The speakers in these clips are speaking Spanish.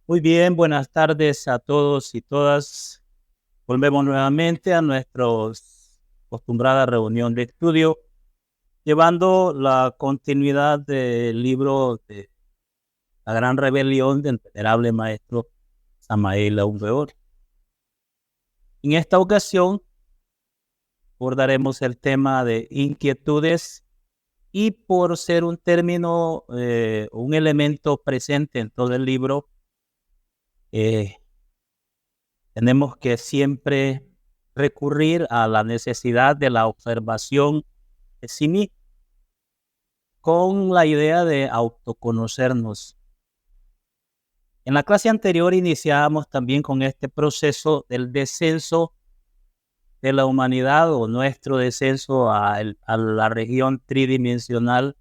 Muy bien, buenas tardes a todos y todas. Volvemos nuevamente a nuestra acostumbrada reunión de estudio, llevando la continuidad del libro de La Gran Rebelión del venerable maestro Samael Aun Weor. En esta ocasión abordaremos el tema de inquietudes y por ser un término, un elemento presente en todo el libro, eh, tenemos que siempre recurrir a la necesidad de la observación de sí mismo, con la idea de autoconocernos. En la clase anterior iniciábamos también con este proceso del descenso de la humanidad o nuestro descenso a la región tridimensional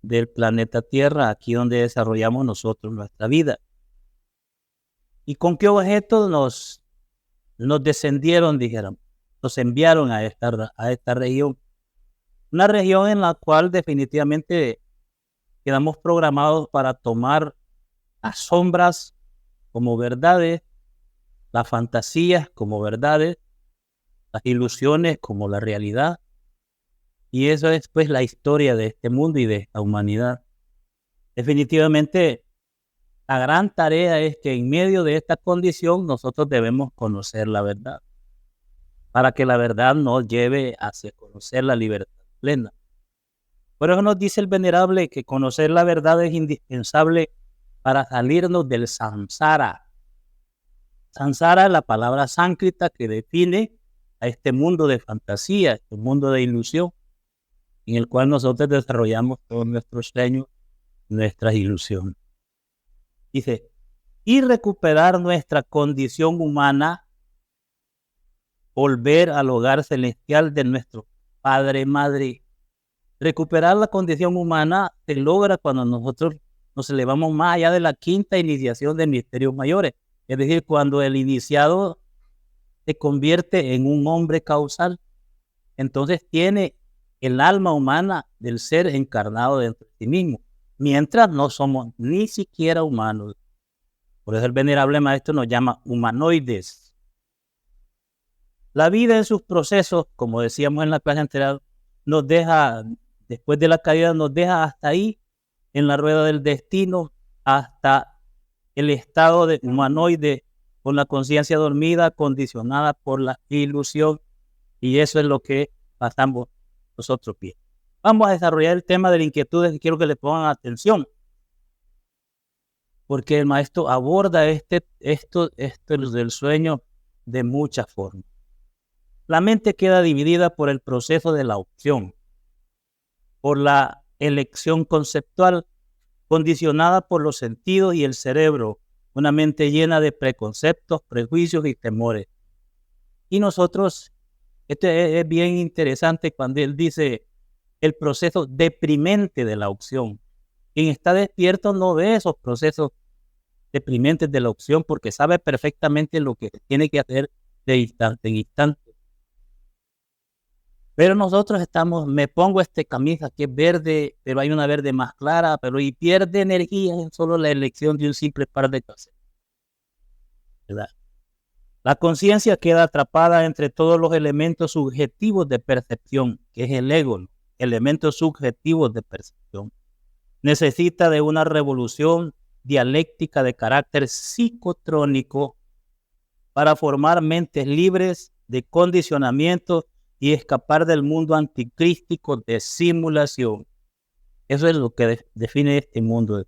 del planeta Tierra, aquí donde desarrollamos nosotros nuestra vida. ¿Y con qué objeto nos descendieron, dijeron? Nos enviaron a esta región. Una región en la cual definitivamente quedamos programados para tomar las sombras como verdades, las fantasías como verdades, las ilusiones como la realidad. Y eso es pues la historia de este mundo y de esta humanidad. Definitivamente la gran tarea es que en medio de esta condición nosotros debemos conocer la verdad, para que la verdad nos lleve hacia conocer la libertad plena. Por eso nos dice el venerable que conocer la verdad es indispensable para salirnos del samsara. Samsara es la palabra sánscrita que define a este mundo de fantasía, este mundo de ilusión, en el cual nosotros desarrollamos todos nuestros sueños, nuestras ilusiones. Dice, y recuperar nuestra condición humana, volver al hogar celestial de nuestro Padre, Madre. Recuperar la condición humana se logra cuando nosotros nos elevamos más allá de la quinta iniciación de misterios mayores. Es decir, cuando el iniciado se convierte en un hombre causal, entonces tiene el alma humana del ser encarnado dentro de sí mismo, mientras no somos ni siquiera humanos. Por eso el venerable maestro nos llama humanoides. La vida en sus procesos, como decíamos en la clase anterior, nos deja, después de la caída, nos deja hasta ahí, en la rueda del destino, hasta el estado de humanoide, con la conciencia dormida, condicionada por la ilusión, y eso es lo que pasamos nosotros bien. Vamos a desarrollar el tema de la inquietud, que quiero que le pongan atención, porque el maestro aborda esto del sueño de muchas formas. La mente queda dividida por el proceso de la opción, por la elección conceptual, condicionada por los sentidos y el cerebro, una mente llena de preconceptos, prejuicios y temores. Y nosotros, es bien interesante cuando él dice el proceso deprimente de la opción. Quien está despierto no ve esos procesos deprimentes de la opción porque sabe perfectamente lo que tiene que hacer de instante en instante. Pero nosotros me pongo camisa que es verde, pero hay una verde más clara, pero y pierde energía en solo la elección de un simple par de cosas, ¿verdad? La conciencia queda atrapada entre todos los elementos subjetivos de percepción, que es el ego, elementos subjetivos de percepción. Necesita de una revolución dialéctica de carácter psicotrónico para formar mentes libres de condicionamiento y escapar del mundo anticrístico de simulación. Eso es lo que define este mundo,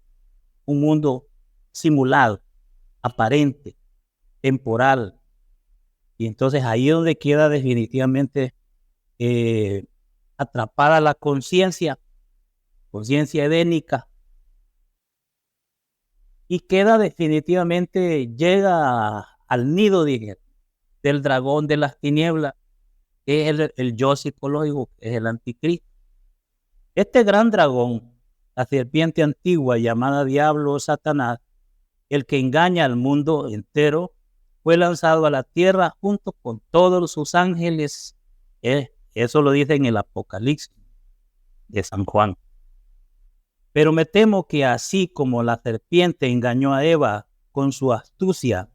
un mundo simulado, aparente, temporal. Y entonces ahí es donde queda definitivamente atrapada la conciencia edénica, y queda definitivamente, llega al nido, dije, del dragón de las tinieblas, que es el yo psicológico, que es el anticristo. Este gran dragón, la serpiente antigua llamada Diablo o Satanás, el que engaña al mundo entero, fue lanzado a la tierra junto con todos sus ángeles. Eso lo dice en el Apocalipsis de San Juan. Pero me temo que así como la serpiente engañó a Eva con su astucia,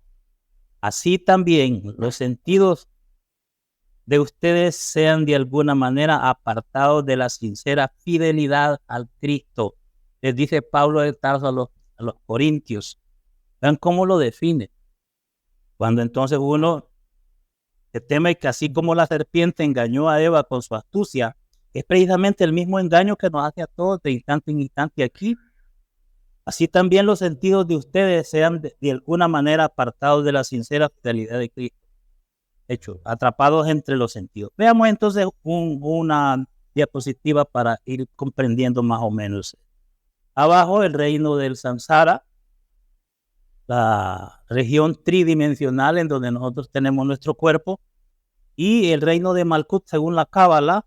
así también los sentidos de ustedes sean de alguna manera apartados de la sincera fidelidad al Cristo. Les dice Pablo de Tarso a los corintios. Vean cómo lo define. Cuando entonces uno se teme que así como la serpiente engañó a Eva con su astucia, es precisamente el mismo engaño que nos hace a todos de instante en instante aquí. Así también los sentidos de ustedes sean de alguna manera apartados de la sincera fidelidad de Cristo. Hecho, atrapados entre los sentidos. Veamos entonces una diapositiva para ir comprendiendo más o menos. Abajo el reino del Samsara, la región tridimensional en donde nosotros tenemos nuestro cuerpo, y el reino de Malkut según la Cábala,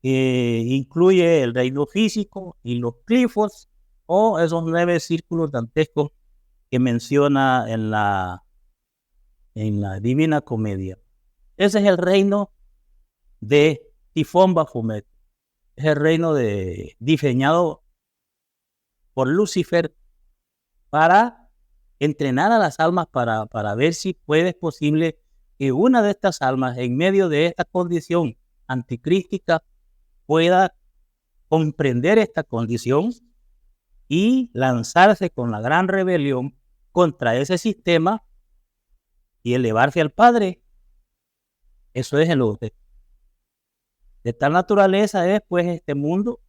incluye el reino físico y los glifos, o esos 9 círculos dantescos que menciona en la Divina Comedia. Ese es el reino de Tifón Baphomet. Es el reino diseñado por Lucifer para entrenar a las almas para ver si es posible que una de estas almas, en medio de esta condición anticrística, pueda comprender esta condición y lanzarse con la gran rebelión contra ese sistema y elevarse al Padre. Eso es el orden. De tal naturaleza es, pues, este mundo.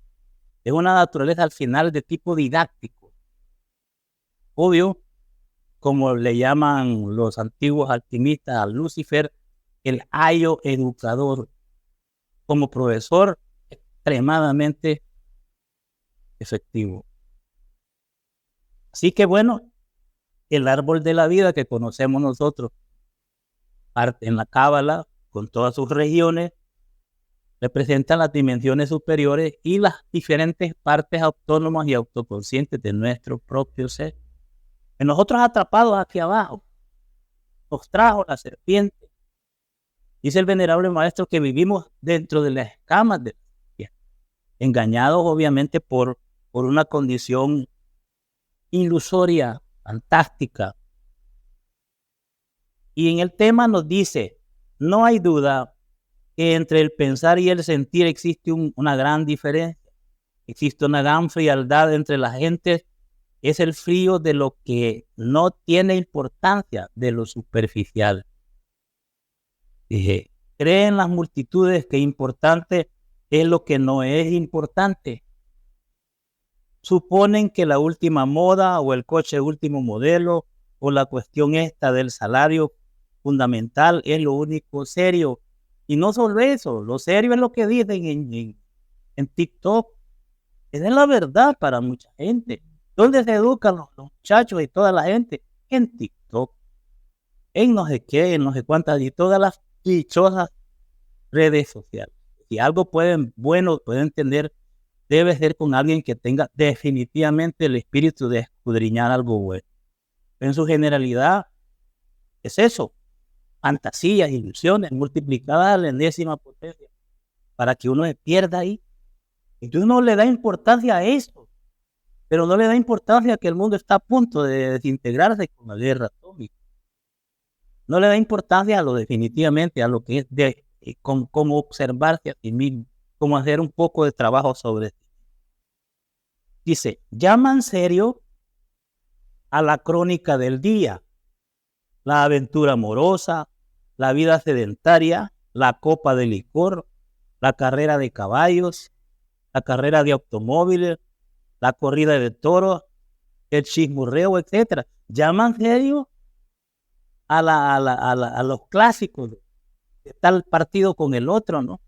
Es una naturaleza al final de tipo didáctico. Obvio, como le llaman los antiguos alquimistas a Lucifer, el ayo educador. Como profesor, extremadamente efectivo. Así que bueno, el árbol de la vida que conocemos nosotros, en la Cábala, con todas sus regiones, representan las dimensiones superiores y las diferentes partes autónomas y autoconscientes de nuestro propio ser. En nosotros atrapados aquí abajo, nos trajo la serpiente. Dice el venerable maestro que vivimos dentro de las escamas de la serpiente, engañados obviamente por una condición ilusoria, fantástica. Y en el tema nos dice, no hay duda que entre el pensar y el sentir existe una gran diferencia. Existe una gran frialdad entre la gente. Es el frío de lo que no tiene importancia, de lo superficial. Dije, creen las multitudes que importante es lo que no es importante. Suponen que la última moda o el coche último modelo o la cuestión esta del salario fundamental es lo único serio. Y no solo eso, lo serio es lo que dicen en TikTok. Esa es la verdad para mucha gente. ¿Dónde se educan los muchachos y toda la gente? En TikTok, en no sé qué, en no sé cuántas y todas las dichosas redes sociales. Si algo pueden entender, debe ser con alguien que tenga definitivamente el espíritu de escudriñar algo bueno. En su generalidad es eso, fantasías, ilusiones multiplicadas a la enésima potencia para que uno se pierda ahí. Entonces uno le da importancia a eso, pero no le da importancia a que el mundo está a punto de desintegrarse con la guerra atómica. No le da importancia a lo definitivamente, a lo que es cómo observarse a sí mismo, cómo hacer un poco de trabajo sobre sí. Dice, llaman serio a la crónica del día, la aventura amorosa, la vida sedentaria, la copa de licor, la carrera de caballos, la carrera de automóviles, la corrida de toros, el chismorreo, etc. Llaman serio a los clásicos, de tal partido con el otro, ¿no?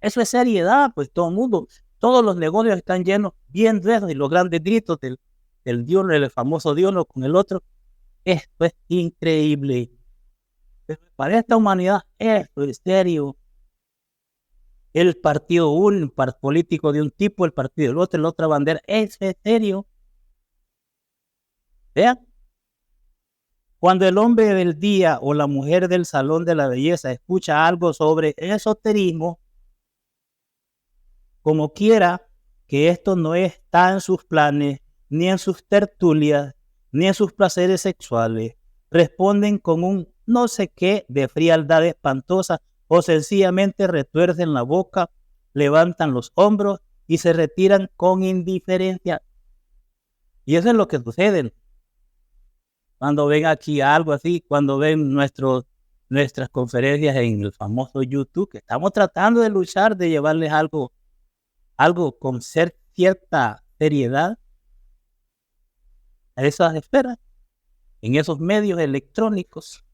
Eso es seriedad, pues todo el mundo, todos los negocios están llenos bien de eso, y los grandes gritos del Dios, el famoso Dios con el otro. Esto es increíble. Pero para esta humanidad, esto es serio. El partido un político de un tipo, el partido del otro, la otra bandera, eso es serio. Vean. Cuando el hombre del día o la mujer del salón de la belleza escucha algo sobre esoterismo, como quiera que esto no está en sus planes, ni en sus tertulias, ni en sus placeres sexuales. Responden con un no sé qué de frialdad espantosa o sencillamente retuercen la boca, levantan los hombros y se retiran con indiferencia. Y eso es lo que sucede cuando ven aquí algo así, cuando ven nuestras conferencias en el famoso YouTube, que estamos tratando de luchar, de llevarles algo con cierta seriedad a esas esferas, en esos medios electrónicos.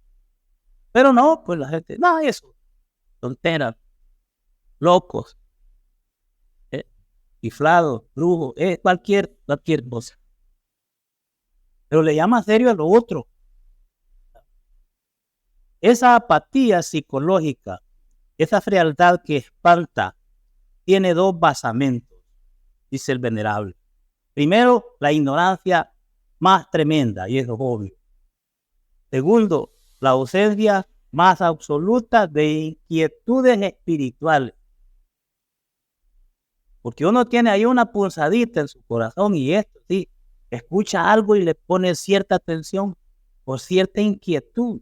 Pero no, pues la gente, no, eso, tonteras, locos, chiflados, brujos, cualquier cosa. Pero le llama serio a lo otro. Esa apatía psicológica, esa frialdad que espanta, tiene dos basamentos, dice el venerable. Primero, la ignorancia más tremenda, y eso es obvio. Segundo, la ausencia más absoluta de inquietudes espirituales. Porque uno tiene ahí una punzadita en su corazón y esto, sí, escucha algo y le pone cierta atención o cierta inquietud.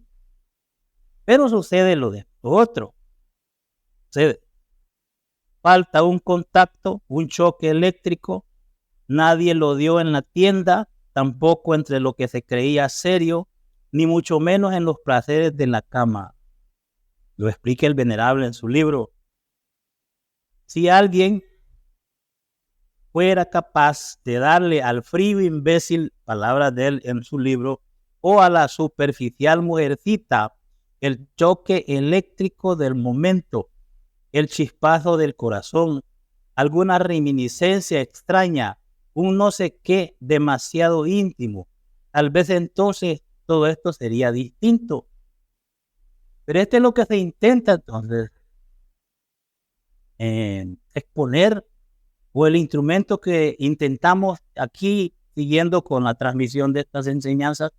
Pero sucede lo de otro. Sucede. Falta un contacto, un choque eléctrico. Nadie lo dio en la tienda, tampoco entre lo que se creía serio, ni mucho menos en los placeres de la cama. Lo explica el venerable en su libro. Si alguien fuera capaz de darle al frío imbécil, palabras de él en su libro, o a la superficial mujercita, el choque eléctrico del momento, el chispazo del corazón, alguna reminiscencia extraña, un no sé qué demasiado íntimo, tal vez entonces todo esto sería distinto. Pero esto es lo que se intenta entonces exponer, o el instrumento que intentamos aquí siguiendo con la transmisión de estas enseñanzas,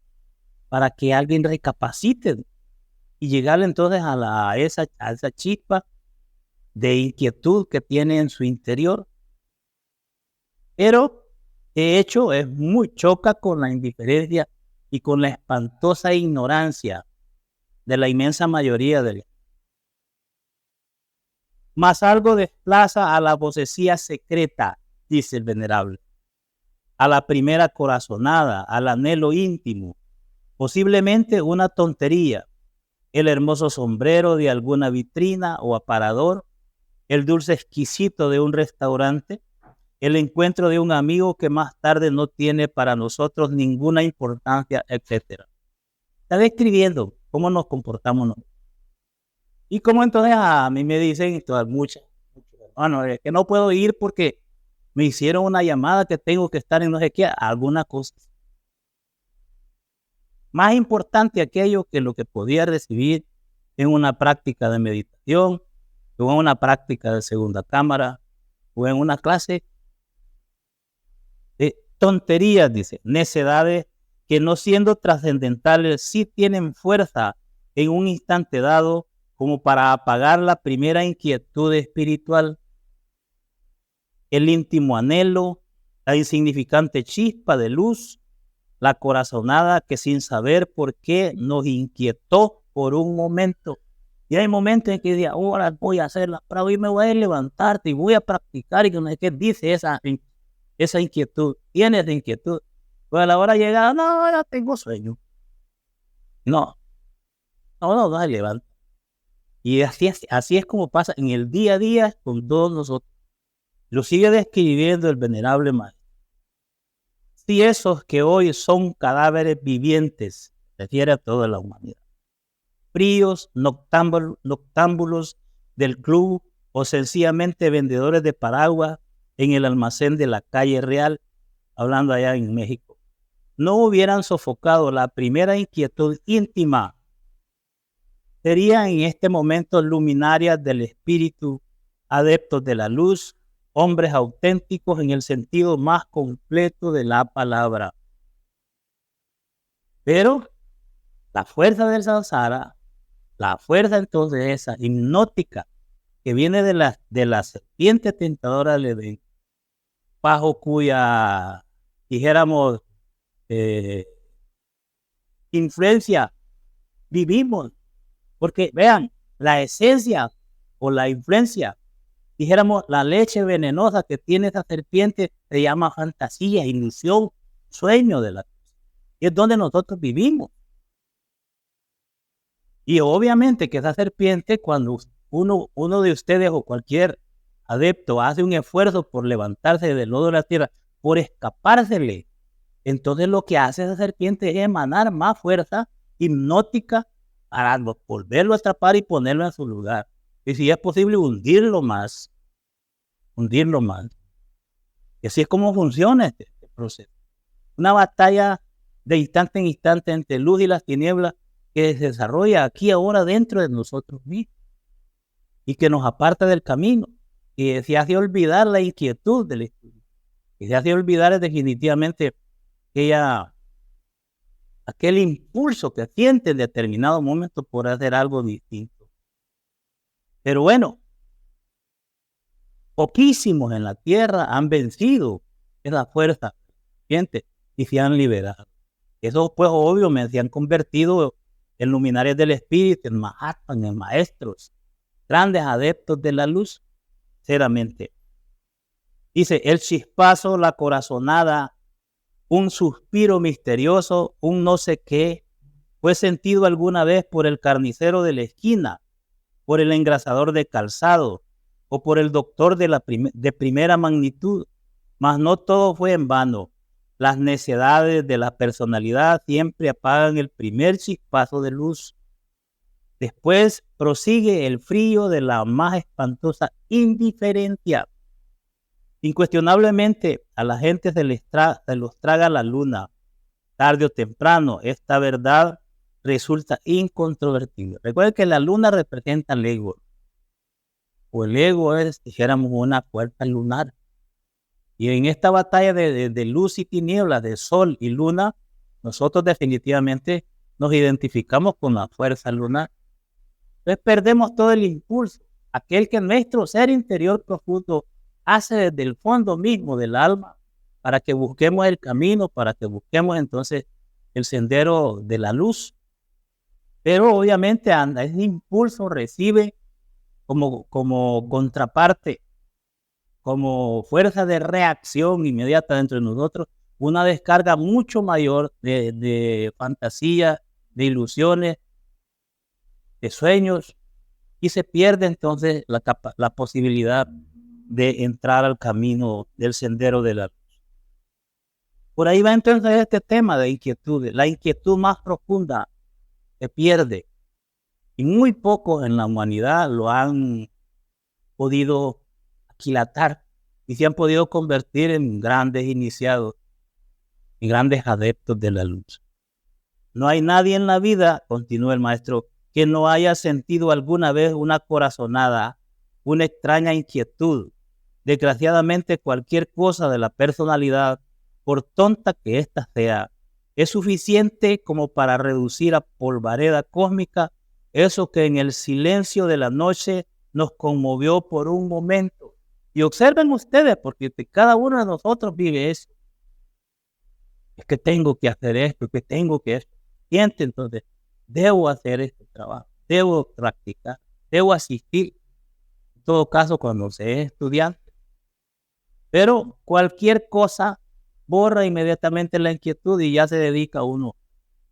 para que alguien recapacite y llegar entonces a esa chispa de inquietud que tiene en su interior. Pero de hecho choca con la indiferencia y con la espantosa ignorancia de la inmensa mayoría de ellos. Más algo desplaza a la vocecía secreta, dice el venerable, a la primera corazonada, al anhelo íntimo, posiblemente una tontería, el hermoso sombrero de alguna vitrina o aparador, el dulce exquisito de un restaurante, el encuentro de un amigo que más tarde no tiene para nosotros ninguna importancia, etc. Está describiendo cómo nos comportamos nosotros. Y como entonces a mí me dicen muchas, bueno, es que no puedo ir porque me hicieron una llamada que tengo que estar en no sé qué, alguna cosa. Más importante aquello que lo que podía recibir en una práctica de meditación, o en una práctica de segunda cámara, o en una clase de tonterías, dice, necedades que no siendo trascendentales sí tienen fuerza en un instante dado como para apagar la primera inquietud espiritual, el íntimo anhelo, la insignificante chispa de luz, la corazonada que sin saber por qué nos inquietó por un momento. Y hay momentos en que digo, ahora voy a hacer la prueba y me voy a levantar y voy a practicar, y que no sé qué dice esa inquietud, tienes inquietud. Pues a la hora de llegar, no, ya tengo sueño. No se levanta. Y así es como pasa en el día a día con todos nosotros. Lo sigue describiendo el venerable maestro. Si esos que hoy son cadáveres vivientes, refiere a toda la humanidad, fríos, noctámbulos del club o sencillamente vendedores de paraguas en el almacén de la calle Real, hablando allá en México, no hubieran sofocado la primera inquietud íntima, serían en este momento luminarias del espíritu, adeptos de la luz, hombres auténticos en el sentido más completo de la palabra. Pero la fuerza del samsara, la fuerza entonces esa hipnótica que viene de la serpiente tentadora del Edén, bajo cuya, dijéramos, influencia vivimos. Porque vean, la esencia o la influencia, dijéramos, la leche venenosa que tiene esa serpiente se llama fantasía, ilusión, sueño de la cosa. Y es donde nosotros vivimos. Y obviamente que esa serpiente, cuando uno de ustedes o cualquier adepto hace un esfuerzo por levantarse del lodo de la tierra, por escapársele, entonces lo que hace esa serpiente es emanar más fuerza hipnótica para volverlo a atrapar y ponerlo en su lugar. Y si es posible, hundirlo más. Y así es como funciona este proceso. Una batalla de instante en instante entre luz y las tinieblas que se desarrolla aquí ahora dentro de nosotros mismos y que nos aparta del camino y se hace olvidar la inquietud del estudio y se hace olvidar definitivamente aquel impulso que siente en determinado momento por hacer algo distinto. Pero bueno, poquísimos en la tierra han vencido esa fuerza y se han liberado. Eso pues obvio se han convertido en luminarios del espíritu, en Mahatmas, en maestros, grandes adeptos de la luz, sinceramente. Dice, el chispazo, la corazonada, un suspiro misterioso, un no sé qué, fue sentido alguna vez por el carnicero de la esquina, por el engrasador de calzado, o por el doctor de primera magnitud, mas no todo fue en vano. Las necedades de la personalidad siempre apagan el primer chispazo de luz. Después prosigue el frío de la más espantosa indiferencia. Incuestionablemente a la gente se los traga la luna. Tarde o temprano, esta verdad resulta incontrovertible. Recuerden que la luna representa el ego. O el ego es, dijéramos, una puerta lunar. Y en esta batalla de luz y tinieblas, de sol y luna, nosotros definitivamente nos identificamos con la fuerza lunar. Entonces perdemos todo el impulso, aquel que nuestro ser interior profundo hace desde el fondo mismo del alma, para que busquemos el camino, para que busquemos entonces el sendero de la luz. Pero obviamente ese impulso recibe como contraparte, como fuerza de reacción inmediata dentro de nosotros, una descarga mucho mayor de fantasía, de ilusiones, de sueños, y se pierde entonces la posibilidad de entrar al camino del sendero de la luz. Por ahí va entonces este tema de inquietudes. La inquietud más profunda se pierde, y muy pocos en la humanidad lo han podido aquilatar y se han podido convertir en grandes iniciados y grandes adeptos de la luz. No hay nadie en la vida, continúa el maestro, que no haya sentido alguna vez una corazonada, una extraña inquietud. Desgraciadamente, cualquier cosa de la personalidad, por tonta que ésta sea, es suficiente como para reducir a polvareda cósmica eso que en el silencio de la noche nos conmovió por un momento. Y observen ustedes, porque cada uno de nosotros vive eso. Es que tengo que hacer esto, que tengo que esto. Siente entonces, debo hacer este trabajo, debo practicar, debo asistir. En todo caso, cuando se es estudiante. Pero cualquier cosa borra inmediatamente la inquietud y ya se dedica uno.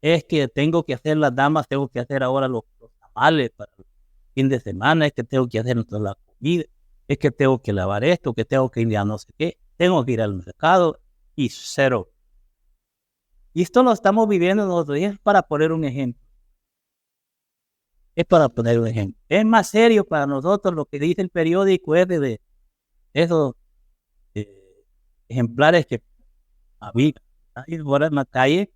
Es que tengo que hacer las damas, tengo que hacer ahora los tamales para el fin de semana, es que tengo que hacer la comida, es que tengo que lavar esto, que tengo que ir a no sé qué, tengo que ir al mercado y cero. Y esto lo estamos viviendo nosotros, y es para poner un ejemplo. Es para poner un ejemplo. Es más serio para nosotros lo que dice el periódico, es de esos ejemplares que había ahí fuera en la calle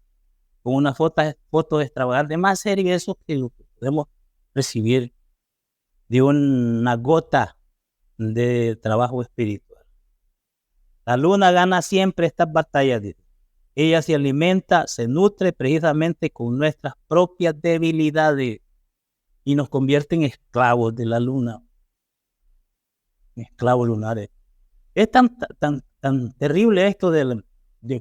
con una foto extravagante. Más serio eso que lo que podemos recibir de una gota de trabajo espiritual. La luna gana siempre estas batallas. Ella se alimenta, se nutre precisamente con nuestras propias debilidades y nos convierte en esclavos de la luna, esclavos lunares. Es tan terrible esto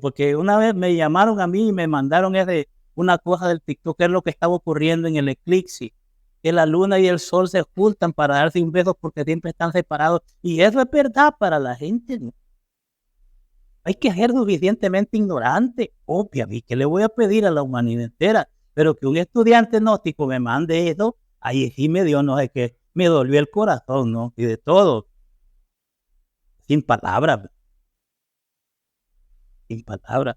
porque una vez me llamaron a mí y me mandaron ese una cosa del TikTok, que es lo que estaba ocurriendo en el eclipse, que la luna y el sol se juntan para darse un beso porque siempre están separados. Y eso es verdad para la gente, ¿no? Hay que ser suficientemente ignorante, obviamente, que le voy a pedir a la humanidad entera, pero que un estudiante gnóstico me mande eso, ahí sí me dio, no sé qué, me dolió el corazón, ¿no? Y de todo, sin palabras, sin palabras.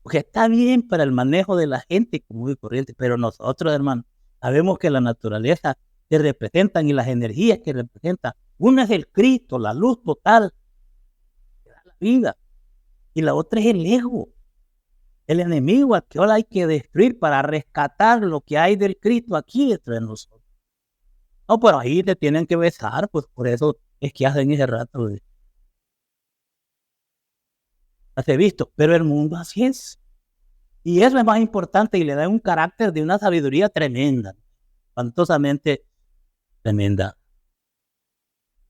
Porque está bien para el manejo de la gente común y corriente, pero nosotros, hermano, sabemos que la naturaleza que representan y las energías que representan, una es el Cristo, la luz total, que da la vida, y la otra es el ego, el enemigo al que ahora hay que destruir para rescatar lo que hay del Cristo aquí entre nosotros. No, pero ahí te tienen que besar, pues por eso es que hacen ese rato de hace visto, pero el mundo así es. Y eso es más importante y le da un carácter de una sabiduría tremenda, espantosamente tremenda.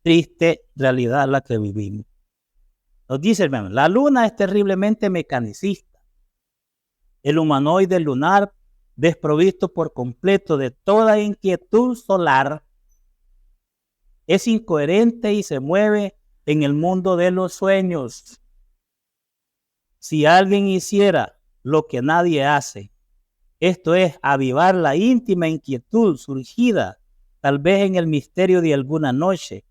Triste realidad la que vivimos. Nos dice, hermano, la luna es terriblemente mecanicista. El humanoide lunar, desprovisto por completo de toda inquietud solar, es incoherente y se mueve en el mundo de los sueños. Si alguien hiciera lo que nadie hace, esto es, avivar la íntima inquietud surgida, tal vez en el misterio de alguna noche,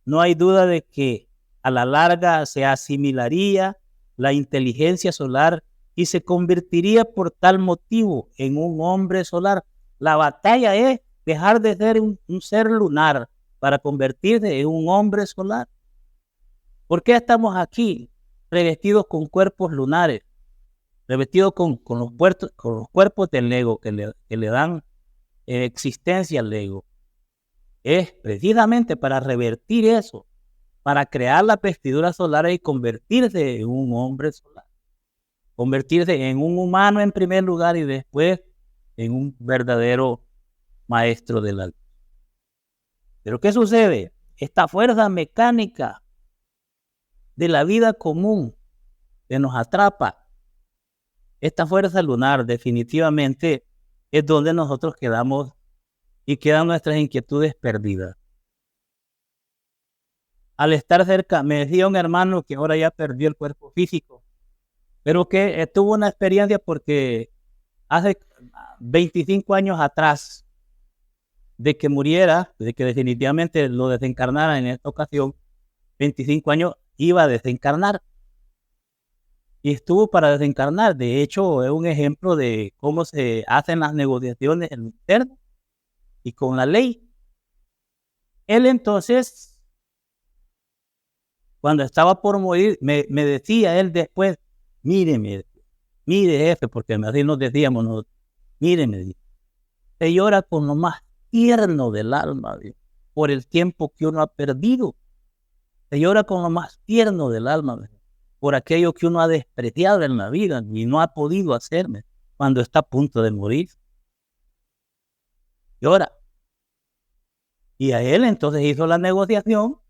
no hay duda de que a la larga se asimilaría la inteligencia solar y se convertiría por tal motivo en un hombre solar. La batalla es dejar de ser un ser lunar para convertirse en un hombre solar. ¿Por qué estamos aquí revestidos con cuerpos lunares? Revestidos con los cuerpos del ego que le dan existencia al ego. Es precisamente para revertir eso, para crear la vestidura solar y convertirse en un hombre solar. Convertirse en un humano en primer lugar y después en un verdadero maestro de la luz. Pero ¿qué sucede? Esta fuerza mecánica de la vida común que nos atrapa, esta fuerza lunar definitivamente es donde nosotros quedamos y quedan nuestras inquietudes perdidas. Al estar cerca, me decía un hermano que ahora ya perdió el cuerpo físico, pero que tuvo una experiencia porque hace 25 años atrás de que muriera, de que definitivamente lo desencarnara en esta ocasión, 25 años iba a desencarnar. Y estuvo para desencarnar. De hecho, es un ejemplo de cómo se hacen las negociaciones en lo interno y con la ley. Él entonces, cuando estaba por morir, me decía él después, mire jefe, porque así nos decíamos, míreme, se llora con lo más tierno del alma, Dios, por el tiempo que uno ha perdido. Se llora con lo más tierno del alma, Dios, por aquello que uno ha despreciado en la vida y no ha podido hacerme cuando está a punto de morir. Llora. Y a él entonces hizo la negociación,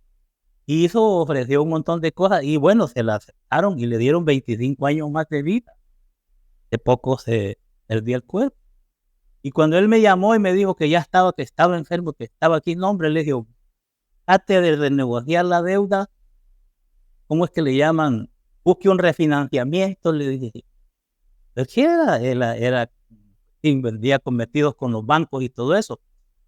ofreció un montón de cosas y bueno, se la aceptaron y le dieron 25 años más de vida. De poco se perdía el cuerpo. Y cuando él me llamó y me dijo que ya estaba, que estaba enfermo, que estaba aquí, no, hombre, le dije, trate de renegociar la deuda. ¿Cómo es que le llaman? Busque un refinanciamiento, le dije. Pero sí era vendía cometidos con los bancos y todo eso.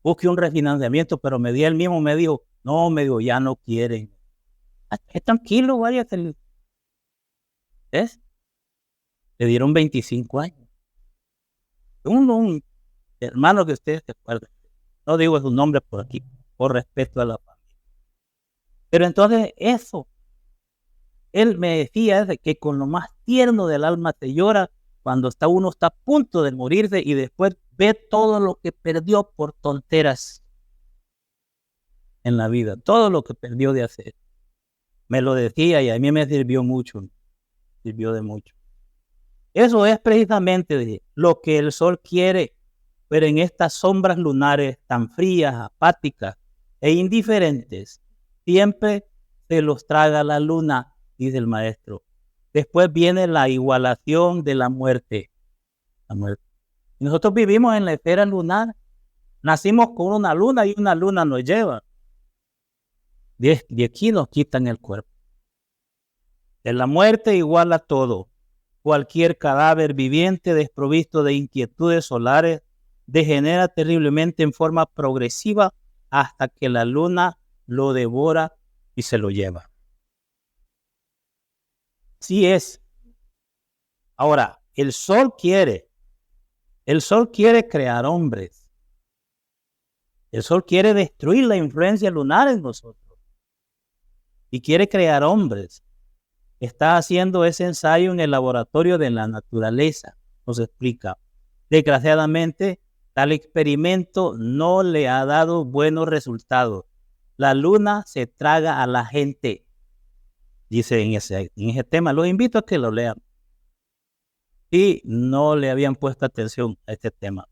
Busque un refinanciamiento, pero él mismo me dijo, no, ya no quieren. Es tranquilo, váyase. ¿Ves? Le dieron 25 años. Un hermano que ustedes se acuerdan. No digo su nombre por aquí, por respeto a la familia. Pero entonces eso, él me decía que con lo más tierno del alma se llora cuando uno está a punto de morirse y después ve todo lo que perdió por tonteras en la vida, todo lo que perdió de hacer. Me lo decía y a mí me sirvió mucho, sirvió de mucho. Eso es precisamente lo que el sol quiere, pero en estas sombras lunares tan frías, apáticas e indiferentes, siempre se los traga la luna, dice el maestro. Después viene la igualación de la muerte. La muerte. Y nosotros vivimos en la esfera lunar. Nacimos con una luna y una luna nos lleva. De aquí nos quitan el cuerpo. De la muerte igual a todo. Cualquier cadáver viviente desprovisto de inquietudes solares degenera terriblemente en forma progresiva hasta que la luna lo devora y se lo lleva. Sí es. Ahora, el sol quiere crear hombres. El sol quiere destruir la influencia lunar en nosotros y quiere crear hombres. Está haciendo ese ensayo en el laboratorio de la naturaleza, nos explica. Desgraciadamente, tal experimento no le ha dado buenos resultados. La luna se traga a la gente, dice en ese tema. Los invito a que lo lean. Y no le habían puesto atención a este tema.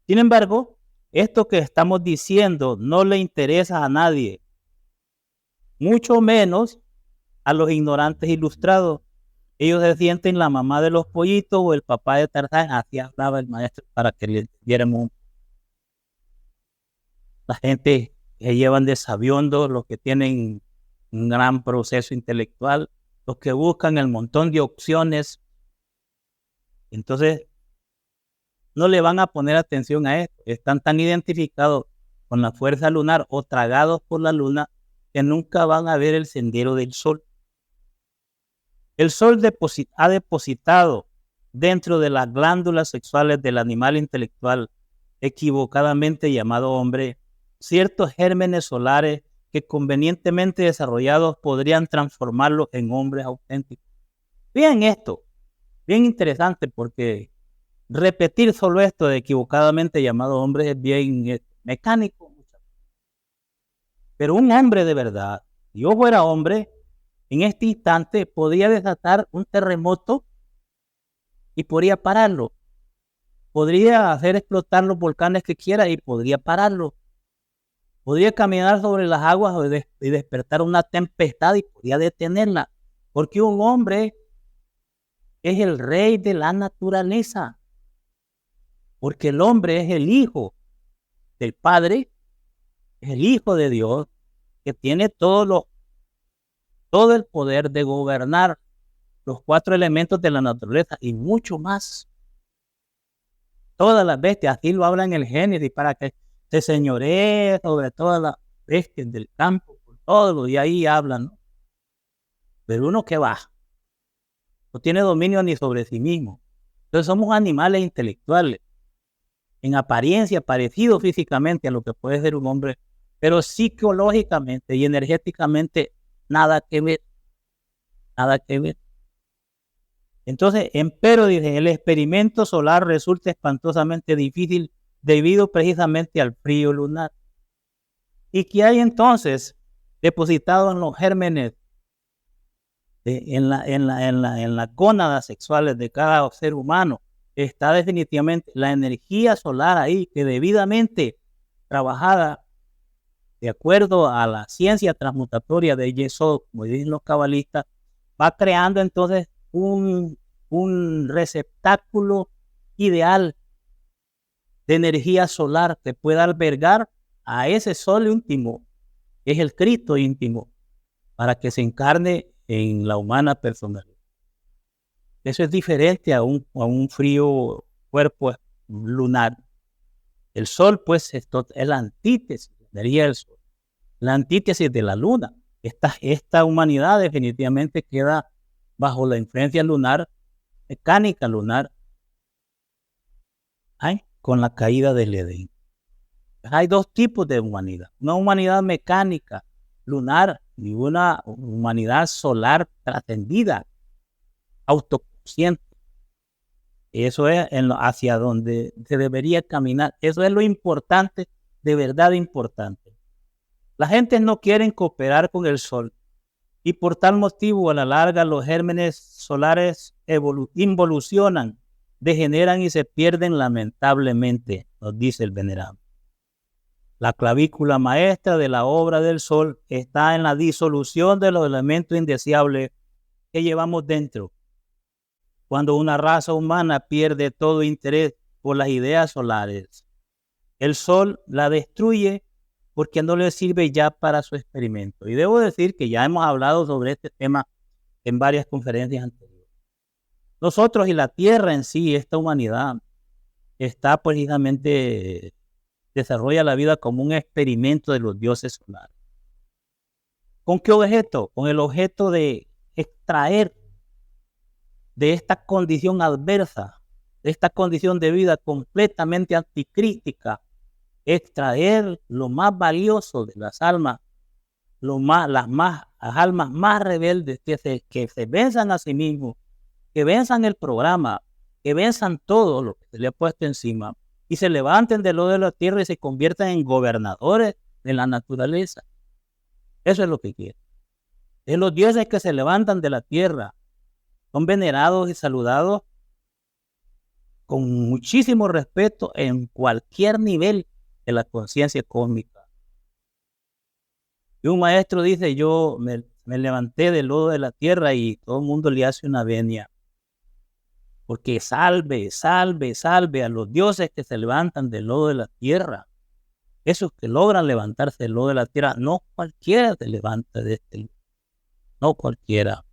Sin embargo, esto que estamos diciendo no le interesa a nadie, mucho menos a los ignorantes ilustrados. Ellos se sienten la mamá de los pollitos o el papá de Tarzán. Así hablaba el maestro para que le diéramos. La gente que llevan de sabiondo, los que tienen un gran proceso intelectual, los que buscan el montón de opciones. Entonces, no le van a poner atención a esto. Están tan identificados con la fuerza lunar o tragados por la luna que nunca van a ver el sendero del sol. El sol ha depositado dentro de las glándulas sexuales del animal intelectual, equivocadamente llamado hombre, ciertos gérmenes solares que convenientemente desarrollados podrían transformarlos en hombres auténticos. Vean esto, bien interesante, porque repetir solo esto de equivocadamente llamado hombre es bien mecánico. Pero un hombre de verdad, si yo fuera hombre, en este instante podría desatar un terremoto y podría pararlo. Podría hacer explotar los volcanes que quiera y podría pararlo. Podría caminar sobre las aguas y despertar una tempestad y podría detenerla. Porque un hombre es el rey de la naturaleza. Porque el hombre es el hijo del Padre, es el hijo de Dios, que tiene todo el poder de gobernar los 4 elementos de la naturaleza y mucho más. Todas las bestias, así lo habla en el Génesis, para que se señoree sobre todas las bestias del campo, por todo, y ahí hablan, ¿no? Pero uno que va, no tiene dominio ni sobre sí mismo. Entonces somos animales intelectuales, en apariencia parecidos físicamente a lo que puede ser un hombre, pero psicológicamente y energéticamente nada que ver. Nada que ver. Entonces, empero, dice, el experimento solar resulta espantosamente difícil debido precisamente al frío lunar. ¿Y qué hay entonces depositado en los gérmenes, en la gónadas sexuales de cada ser humano? Está definitivamente la energía solar ahí, que debidamente trabajada de acuerdo a la ciencia transmutatoria de Yesod, como dicen los cabalistas, va creando entonces un receptáculo ideal de energía solar que pueda albergar a ese sol íntimo, que es el Cristo íntimo, para que se encarne en la humana personalidad. Eso es diferente a un frío cuerpo lunar. El sol, pues, es la antítesis de la energía del sol, la antítesis de la luna. Esta humanidad definitivamente queda bajo la influencia lunar, mecánica lunar, con la caída del Edén. Hay 2 tipos de humanidad: una humanidad mecánica lunar y una humanidad solar trascendida, autoconsciente. Eso es hacia donde se debería caminar. Eso es lo importante, de verdad importante. La gente no quiere cooperar con el sol y por tal motivo a la larga los gérmenes solares involucionan, degeneran y se pierden lamentablemente, nos dice el venerable. La clavícula maestra de la obra del sol está en la disolución de los elementos indeseables que llevamos dentro. Cuando una raza humana pierde todo interés por las ideas solares. El sol la destruye porque no le sirve ya para su experimento. Y debo decir que ya hemos hablado sobre este tema en varias conferencias anteriores. Nosotros y la Tierra en sí, esta humanidad, está precisamente, desarrolla la vida como un experimento de los dioses solares. ¿Con qué objeto? Con el objeto de extraer de esta condición adversa, de esta condición de vida completamente anticrística, extraer lo más valioso de las almas, las almas más rebeldes que se venzan a sí mismos, que venzan el programa, que venzan todo lo que se le ha puesto encima y se levanten de lo de la tierra y se conviertan en gobernadores de la naturaleza. Eso es lo que quiere. Es los dioses que se levantan de la tierra, son venerados y saludados con muchísimo respeto en cualquier nivel de la conciencia cósmica. Y un maestro dice, yo me levanté del lodo de la tierra y todo el mundo le hace una venia. Porque salve a los dioses que se levantan del lodo de la tierra. Esos que logran levantarse del lodo de la tierra, no cualquiera se levanta de este lodo. No cualquiera.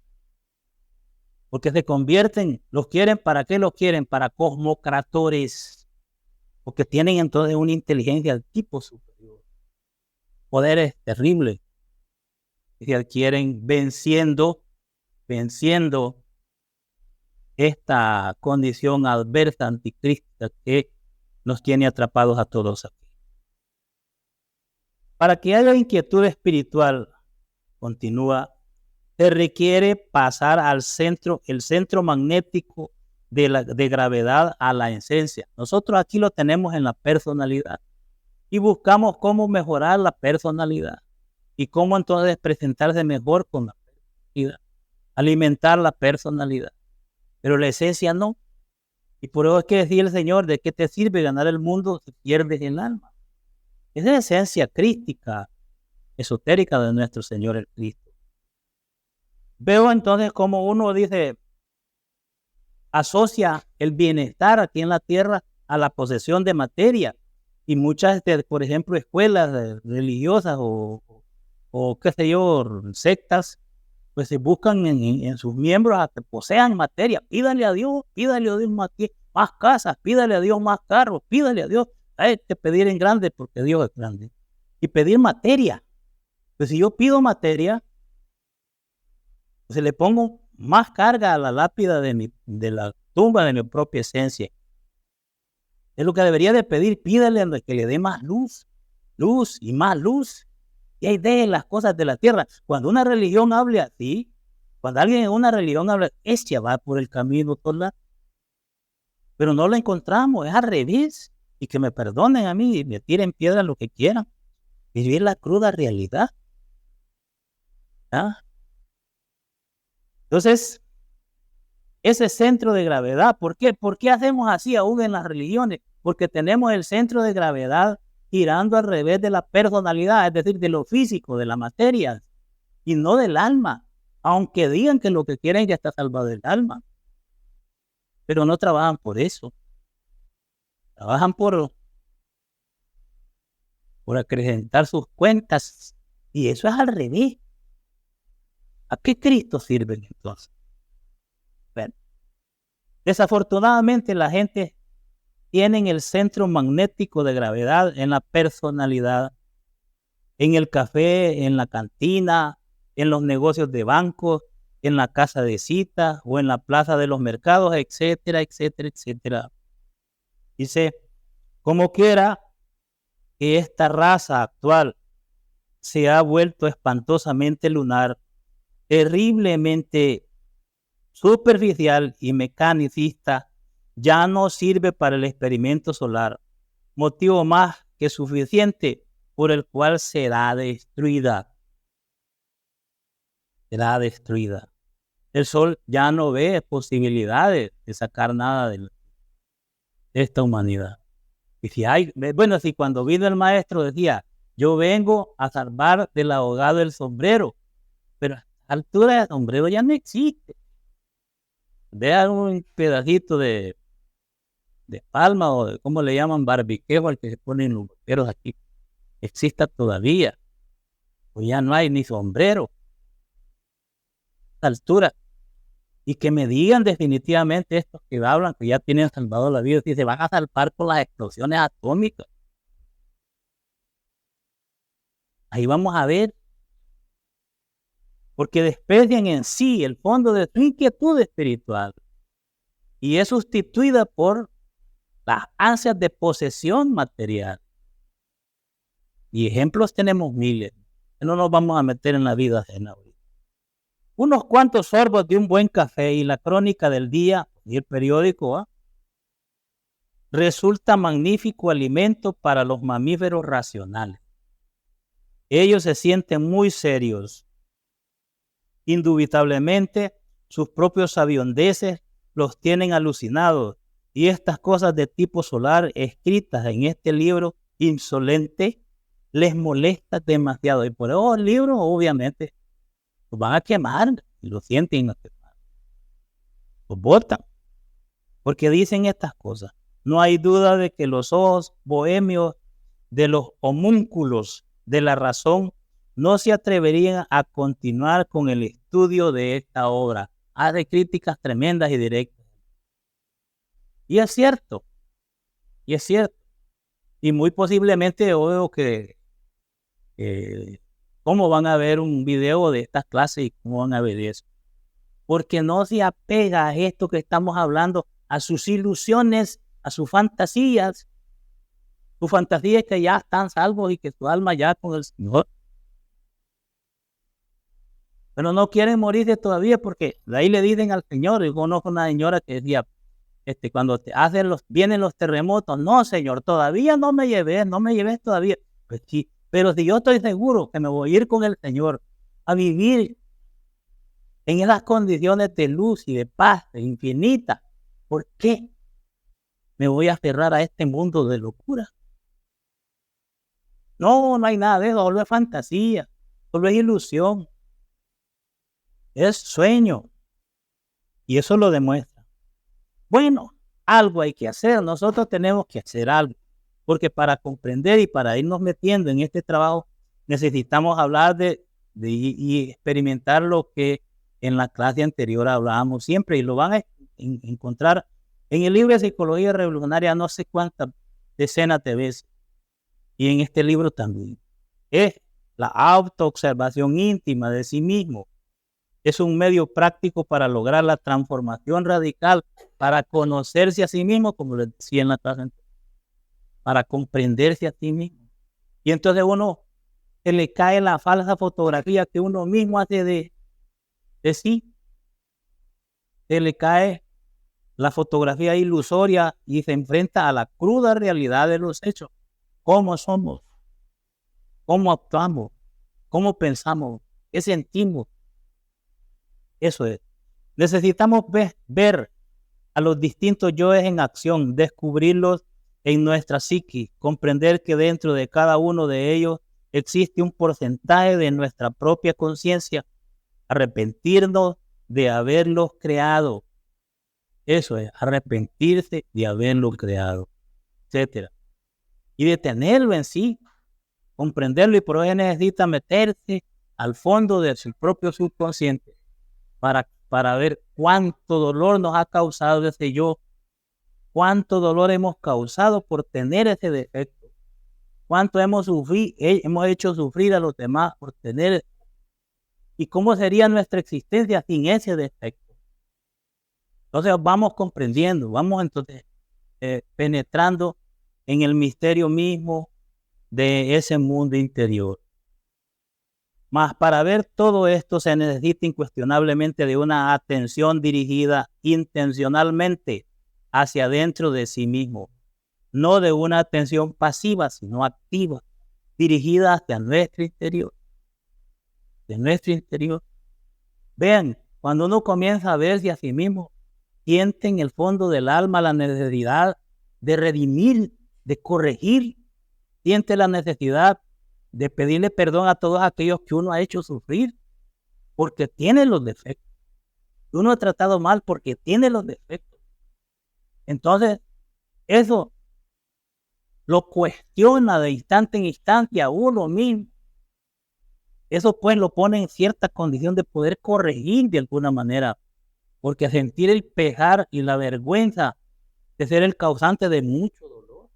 Porque se convierten, los quieren, ¿para qué los quieren? Para cosmocratores. Porque tienen entonces una inteligencia del tipo superior. Poderes terribles que se adquieren venciendo esta condición adversa anticrística que nos tiene atrapados a todos aquí. Para que haya inquietud espiritual, continúa, se requiere pasar al centro, el centro magnético de gravedad a la esencia. Nosotros aquí lo tenemos en la personalidad y buscamos cómo mejorar la personalidad y cómo entonces presentarse mejor con la personalidad, alimentar la personalidad. Pero la esencia no. Y por eso es que decía el Señor, ¿de qué te sirve ganar el mundo si pierdes el alma? Esa es la esencia crística, esotérica de nuestro Señor el Cristo. Veo entonces como uno dice, asocia el bienestar aquí en la tierra a la posesión de materia. Y muchas, por ejemplo, escuelas religiosas o qué sé yo, sectas, pues se buscan en sus miembros a que posean materia. Pídale a Dios más casas, pídale a Dios más carros, pídale a Dios. Hay que pedir en grande porque Dios es grande. Y pedir materia. Pues si yo pido materia, pues le pongo más carga a la lápida de la tumba de mi propia esencia. Es lo que debería de pedir. Pídale a que le dé más luz y más luz. Y ahí de las cosas de la tierra. Cuando una religión habla así, cuando alguien en una religión habla, ella va por el camino toda, pero no lo encontramos, es al revés. Y que me perdonen a mí y me tiren piedra lo que quieran. Vivir la cruda realidad. ¿Ah? Entonces, ese centro de gravedad, ¿por qué? ¿Por qué hacemos así aún en las religiones? Porque tenemos el centro de gravedad girando al revés de la personalidad, es decir, de lo físico, de la materia, y no del alma, aunque digan que lo que quieren es ya está salvado el alma, pero no trabajan por eso, trabajan por acrecentar sus cuentas, y eso es al revés. ¿A qué Cristo sirven entonces? Bueno, desafortunadamente la gente tiene el centro magnético de gravedad en la personalidad, en el café, en la cantina, en los negocios de bancos, en la casa de citas o en la plaza de los mercados, etcétera, etcétera, etcétera. Dice, como quiera que esta raza actual se ha vuelto espantosamente lunar, terriblemente superficial y mecanicista, ya no sirve para el experimento solar, motivo más que suficiente por el cual será destruida. Será destruida. El sol ya no ve posibilidades de sacar nada de esta humanidad. Y si cuando vino el maestro decía, yo vengo a salvar del ahogado el sombrero, pero a esta altura el sombrero ya no existe. Vean un pedacito de de palma o de, ¿cómo le llaman? Barbiqueo al que se ponen los bomberos aquí, exista todavía. Pues ya no hay ni sombrero a esta altura. Y que me digan definitivamente estos que hablan que ya tienen salvado la vida, si se van a salvar con las explosiones atómicas. Ahí vamos a ver. Porque desprecian en sí el fondo de su inquietud espiritual y es sustituida por las ansias de posesión material. Y ejemplos tenemos miles. No nos vamos a meter en la vida ajena hoy. Unos cuantos sorbos de un buen café y la crónica del día y el periódico resulta magnífico alimento para los mamíferos racionales. Ellos se sienten muy serios. Indubitablemente, sus propios sabiondeses los tienen alucinados y estas cosas de tipo solar escritas en este libro insolente les molesta demasiado. Y por eso el libro, obviamente, los van a quemar y lo sienten a quemar. Los botan porque dicen estas cosas. No hay duda de que los ojos bohemios de los homúnculos de la razón no se atreverían a continuar con el estudio de esta obra. Hace críticas tremendas y directas. Y es cierto. Y es cierto. Y muy posiblemente yo veo que cómo van a ver un video de estas clases y cómo van a ver eso. Porque no se apega a esto que estamos hablando, a sus ilusiones, a sus fantasías. Sus fantasías que ya están salvos y que su alma ya con el Señor. Pero no quieren morirse todavía porque de ahí le dicen al Señor. Yo conozco una señora que decía, cuando vienen los terremotos, no, Señor, todavía no me lleves todavía. Pues sí, pero si yo estoy seguro que me voy a ir con el Señor a vivir en esas condiciones de luz y de paz infinita, ¿por qué me voy a aferrar a este mundo de locura? No, no hay nada de eso, solo es fantasía, solo es ilusión, es sueño. Y eso lo demuestra. Bueno, algo hay que hacer, nosotros tenemos que hacer algo, porque para comprender y para irnos metiendo en este trabajo, necesitamos hablar y experimentar lo que en la clase anterior hablábamos siempre, y lo van a encontrar en el libro de Psicología Revolucionaria no sé cuántas decenas de veces, y en este libro también. Es la autoobservación íntima de sí mismo. Es un medio práctico para lograr la transformación radical, para conocerse a sí mismo, como les decía en la clase anterior, para comprenderse a sí mismo. Y entonces uno se le cae la falsa fotografía que uno mismo hace de sí. Se le cae la fotografía ilusoria y se enfrenta a la cruda realidad de los hechos. ¿Cómo somos? ¿Cómo actuamos? ¿Cómo pensamos? ¿Qué sentimos? Eso es. Necesitamos ver a los distintos yoes en acción, descubrirlos en nuestra psiquis, comprender que dentro de cada uno de ellos existe un porcentaje de nuestra propia conciencia, arrepentirnos de haberlos creado. Eso es, arrepentirse de haberlo creado, etc. Y de tenerlo en sí, comprenderlo, y por eso necesita meterse al fondo de su propio subconsciente para ver cuánto dolor nos ha causado ese yo, cuánto dolor hemos causado por tener ese defecto, cuánto hemos hecho sufrir a los demás por tener, y cómo sería nuestra existencia sin ese defecto. Entonces vamos comprendiendo, vamos entonces penetrando en el misterio mismo de ese mundo interior. Mas para ver todo esto se necesita incuestionablemente de una atención dirigida intencionalmente hacia adentro de sí mismo, no de una atención pasiva, sino activa, dirigida hacia nuestro interior. De nuestro interior. Vean, cuando uno comienza a verse a sí mismo, siente en el fondo del alma la necesidad de redimir, de corregir, siente la necesidad de pedirle perdón a todos aquellos que uno ha hecho sufrir, porque tiene los defectos. Uno ha tratado mal porque tiene los defectos. Entonces, Eso lo cuestiona de instante en instante a uno mismo. Eso pues lo pone en cierta condición de poder corregir de alguna manera, porque sentir el pesar y la vergüenza de ser el causante de mucho dolor.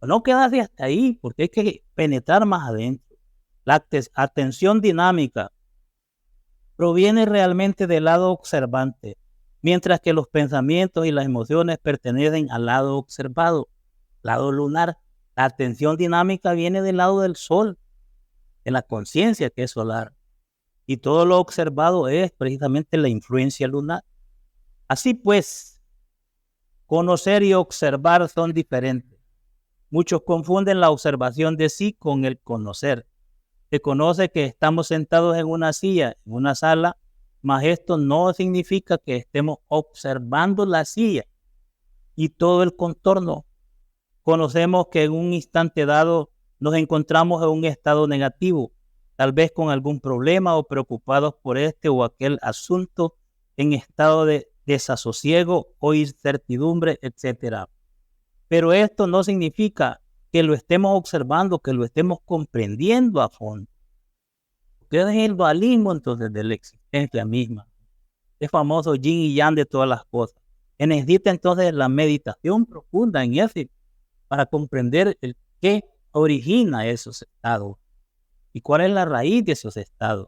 No quedarse hasta ahí, porque hay que penetrar más adentro. La atención dinámica proviene realmente del lado observante, mientras que los pensamientos y las emociones pertenecen al lado observado, lado lunar. La atención dinámica viene del lado del sol, de la conciencia que es solar, y todo lo observado es precisamente la influencia lunar. Así pues, conocer y observar son diferentes. Muchos confunden la observación de sí con el conocer. Se conoce que estamos sentados en una silla, en una sala, mas esto no significa que estemos observando la silla y todo el contorno. Conocemos que en un instante dado nos encontramos en un estado negativo, tal vez con algún problema o preocupados por este o aquel asunto, en estado de desasosiego o incertidumbre, etc. Pero esto no significa que lo estemos observando, que lo estemos comprendiendo a fondo. Que es el dualismo entonces de la existencia misma. Es famoso yin y yang de todas las cosas. Se necesita entonces la meditación profunda en ese para comprender el qué origina esos estados y cuál es la raíz de esos estados.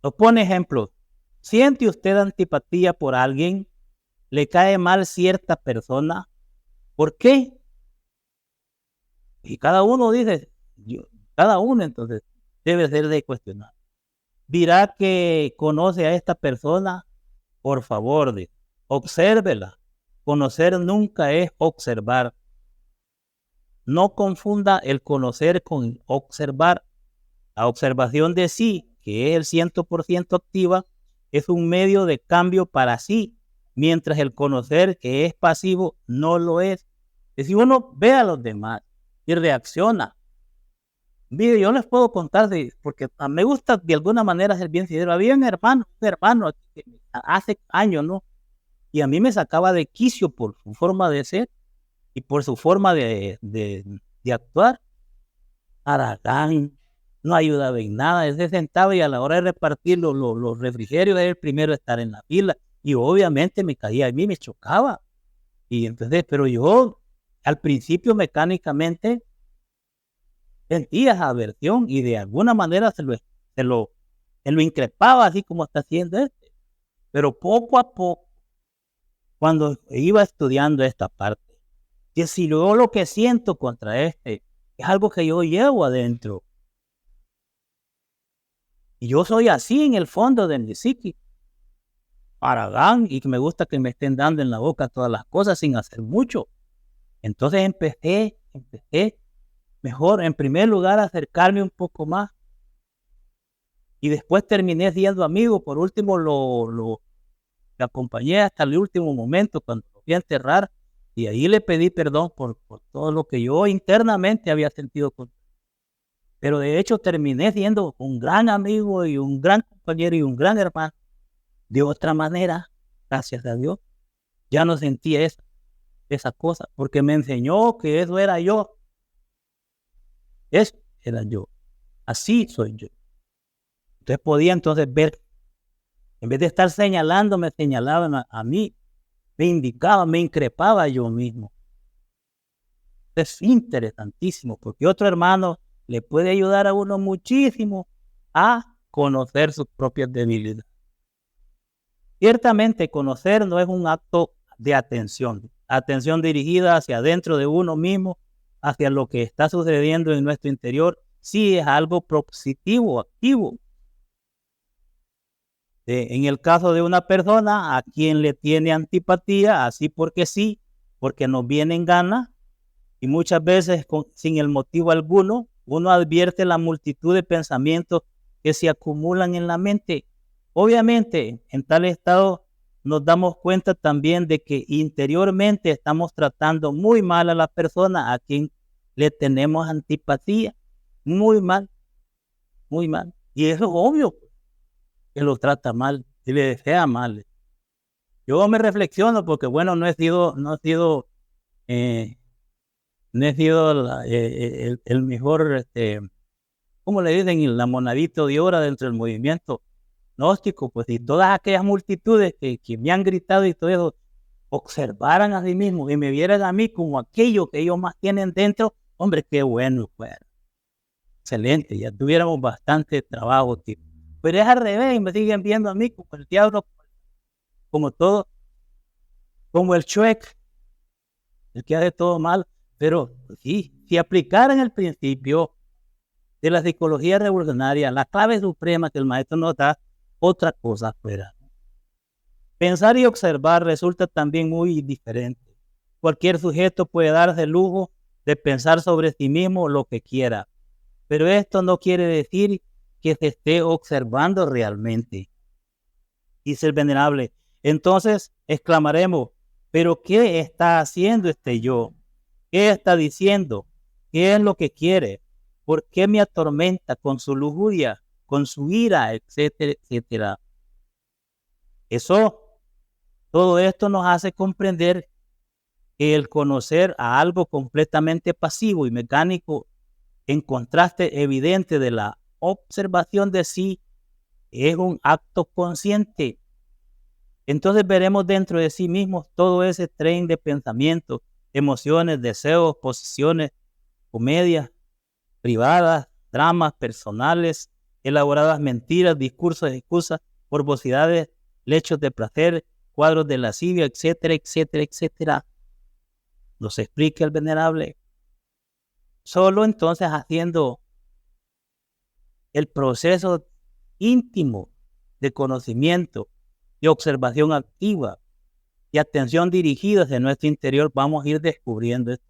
Nos pone ejemplos. ¿Siente usted antipatía por alguien? ¿Le cae mal cierta persona? ¿Por qué? Y cada uno dice, cada uno entonces debe ser de cuestionar. Dirá que conoce a esta persona, por favor, obsérvela. Conocer nunca es observar. No confunda el conocer con observar. La observación de sí, que es el 100% activa, es un medio de cambio para sí, mientras el conocer, que es pasivo, no lo es. Es decir, uno ve a los demás y reacciona. Mire, yo les puedo contar, porque me gusta de alguna manera ser bien sincero. Había un hermano hace años, ¿no? Y a mí me sacaba de quicio por su forma de ser y por su forma de actuar. Aragán, no ayudaba en nada. Él se sentaba y a la hora de repartir los refrigerios era el primero a estar en la fila. Y obviamente me caía a mí, me chocaba. Y entonces, pero yo al principio mecánicamente sentía esa aversión y de alguna manera se lo increpaba así como está haciendo este. Pero poco a poco, cuando iba estudiando esta parte, que si yo lo que siento contra este es algo que yo llevo adentro. Y yo soy así en el fondo de mi psique. Aragán, y que me gusta que me estén dando en la boca todas las cosas sin hacer mucho. Entonces empecé mejor, en primer lugar, a acercarme un poco más. Y después terminé siendo amigo. Por último, lo acompañé hasta el último momento cuando lo fui a enterrar. Y ahí le pedí perdón por todo lo que yo internamente había sentido con él. Pero de hecho terminé siendo un gran amigo y un gran compañero y un gran hermano. De otra manera, gracias a Dios, ya no sentí esa cosa, porque me enseñó que eso era yo. Eso era yo. Así soy yo. Entonces podía entonces ver, en vez de estar señalando, me señalaban a mí, me indicaba, me increpaba yo mismo. Es interesantísimo, porque otro hermano le puede ayudar a uno muchísimo a conocer sus propias debilidades. Ciertamente, conocer no es un acto de atención dirigida hacia adentro de uno mismo, hacia lo que está sucediendo en nuestro interior. Sí es algo positivo, activo. En el caso de una persona a quien le tiene antipatía, así porque sí, porque nos viene en gana, y muchas veces sin el motivo alguno, uno advierte la multitud de pensamientos que se acumulan en la mente. Obviamente, en tal estado nos damos cuenta también de que interiormente estamos tratando muy mal a la persona a quien le tenemos antipatía. Muy mal, muy mal. Y eso es obvio, que lo trata mal y le desea mal. Yo me reflexiono porque, bueno, no he sido eh, el mejor, ¿cómo le dicen? La monadito de oro dentro del movimiento gnóstico, pues, y todas aquellas multitudes que me han gritado y todo eso, observaran a sí mismos y me vieran a mí como aquello que ellos más tienen dentro, hombre, qué bueno, pues, excelente, ya tuviéramos bastante trabajo, tío. Pero es al revés, y me siguen viendo a mí como el diablo, como todo, como el Shrek, el que hace todo mal. Pero sí, si aplicaran el principio de la psicología revolucionaria, la clave suprema que el maestro nos da, otra cosa fuera. Pensar y observar resulta también muy diferente. Cualquier sujeto puede darse el lujo de pensar sobre sí mismo lo que quiera, pero esto no quiere decir que se esté observando realmente. Dice el venerable. Entonces exclamaremos, ¿pero qué está haciendo este yo? ¿Qué está diciendo? ¿Qué es lo que quiere? ¿Por qué me atormenta con su lujuria, con su ira, etcétera, etcétera? Todo esto nos hace comprender que el conocer a algo completamente pasivo y mecánico, en contraste evidente de la observación de sí, es un acto consciente. Entonces veremos dentro de sí mismos todo ese tren de pensamientos, emociones, deseos, posiciones, comedias privadas, dramas personales, elaboradas mentiras, discursos de excusas, morbosidades, lechos de placer, cuadros de lascivia, etcétera, etcétera, etcétera. Nos explica el venerable. Solo entonces haciendo el proceso íntimo de conocimiento y observación activa y atención dirigida hacia nuestro interior, vamos a ir descubriendo esto,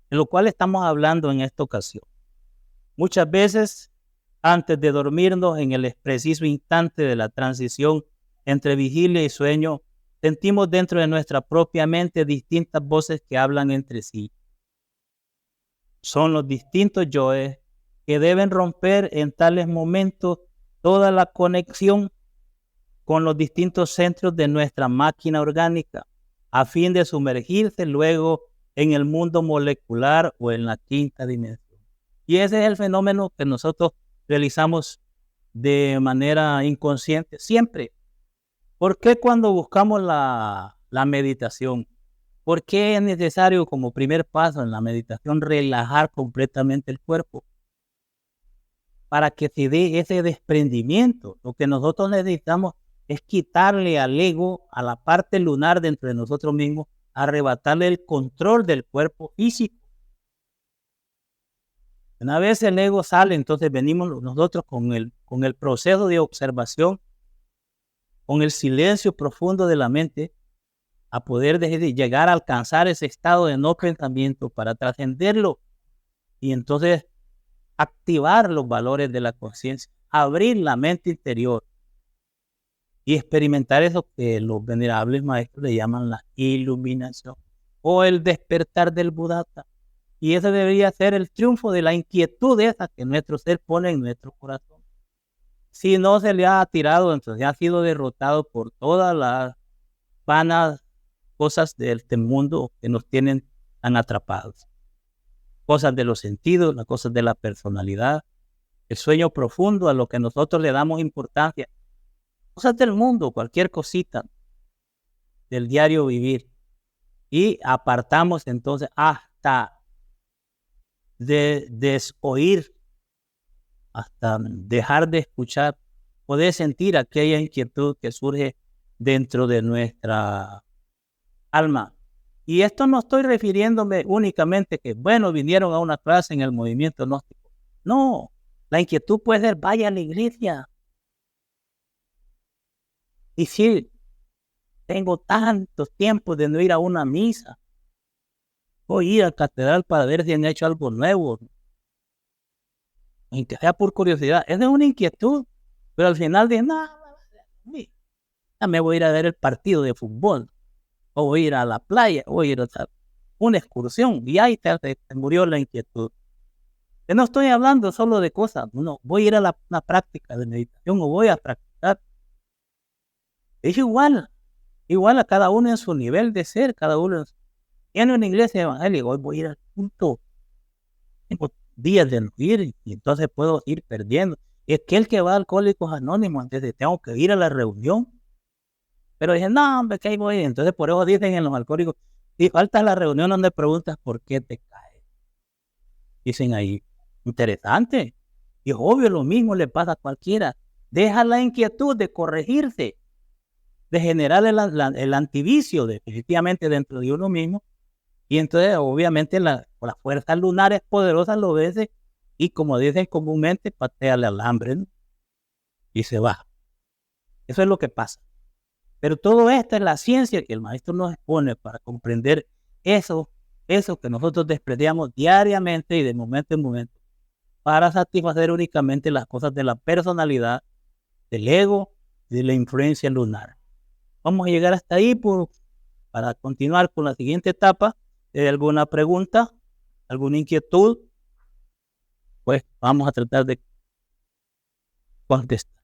en lo cual estamos hablando en esta ocasión. Muchas veces, antes de dormirnos, en el preciso instante de la transición entre vigilia y sueño, sentimos dentro de nuestra propia mente distintas voces que hablan entre sí. Son los distintos yoes que deben romper en tales momentos toda la conexión con los distintos centros de nuestra máquina orgánica, a fin de sumergirse luego en el mundo molecular o en la quinta dimensión. Y ese es el fenómeno que nosotros realizamos de manera inconsciente siempre. ¿Por qué cuando buscamos la meditación? ¿Por qué es necesario como primer paso en la meditación relajar completamente el cuerpo? Para que se dé ese desprendimiento. Lo que nosotros necesitamos es quitarle al ego, a la parte lunar dentro de nosotros mismos, arrebatarle el control del cuerpo físico. Una vez el ego sale, entonces venimos nosotros con el proceso de observación, con el silencio profundo de la mente, a poder llegar a alcanzar ese estado de no pensamiento para trascenderlo y entonces activar los valores de la conciencia, abrir la mente interior y experimentar eso que los venerables maestros le llaman la iluminación o el despertar del Buddhata. Y ese debería ser el triunfo de la inquietud esa que nuestro ser pone en nuestro corazón. Si no se le ha tirado, entonces ha sido derrotado por todas las vanas cosas de este mundo que nos tienen tan atrapados. Cosas de los sentidos, las cosas de la personalidad, el sueño profundo a lo que nosotros le damos importancia. Cosas del mundo, cualquier cosita del diario vivir. Y apartamos entonces hasta de desoír, hasta dejar de escuchar, poder sentir aquella inquietud que surge dentro de nuestra alma. Y esto no estoy refiriéndome únicamente que, bueno, vinieron a una clase en el movimiento gnóstico. No, la inquietud puede ser, vaya a la iglesia. Y si tengo tantos tiempos de no ir a una misa, voy a ir a la catedral para ver si han hecho algo nuevo, aunque sea por curiosidad. Esa es una inquietud, pero al final dije, no, ya me voy a ir a ver el partido de fútbol, o voy a ir a la playa, o voy a ir a una excursión, y ahí se murió la inquietud. Yo no estoy hablando solo de cosas, no, voy a ir a una práctica de meditación, o voy a practicar. Es igual, igual a cada uno en su nivel de ser, cada uno en una iglesia evangélica. Hoy voy a ir al culto, tengo días de no ir y entonces puedo ir perdiendo. Y es que el que va a Alcohólicos Anónimos, entonces tengo que ir a la reunión. Pero dije, no, hombre, que ahí voy. Entonces por eso dicen en los alcohólicos, si falta la reunión donde preguntas por qué te caes. Dicen ahí, interesante. Y es obvio, lo mismo le pasa a cualquiera. Deja la inquietud de corregirse, de generar el antivicio definitivamente dentro de uno mismo. Y entonces, obviamente, las fuerzas lunares poderosas lo vence y, como dicen comúnmente, patea el alambre, ¿no? Y se va. Eso es lo que pasa. Pero todo esto es la ciencia que el maestro nos expone para comprender eso que nosotros despreciamos diariamente y de momento en momento, para satisfacer únicamente las cosas de la personalidad, del ego y de la influencia lunar. Vamos a llegar hasta ahí para continuar con la siguiente etapa. Si hay alguna pregunta, alguna inquietud, pues vamos a tratar de contestar.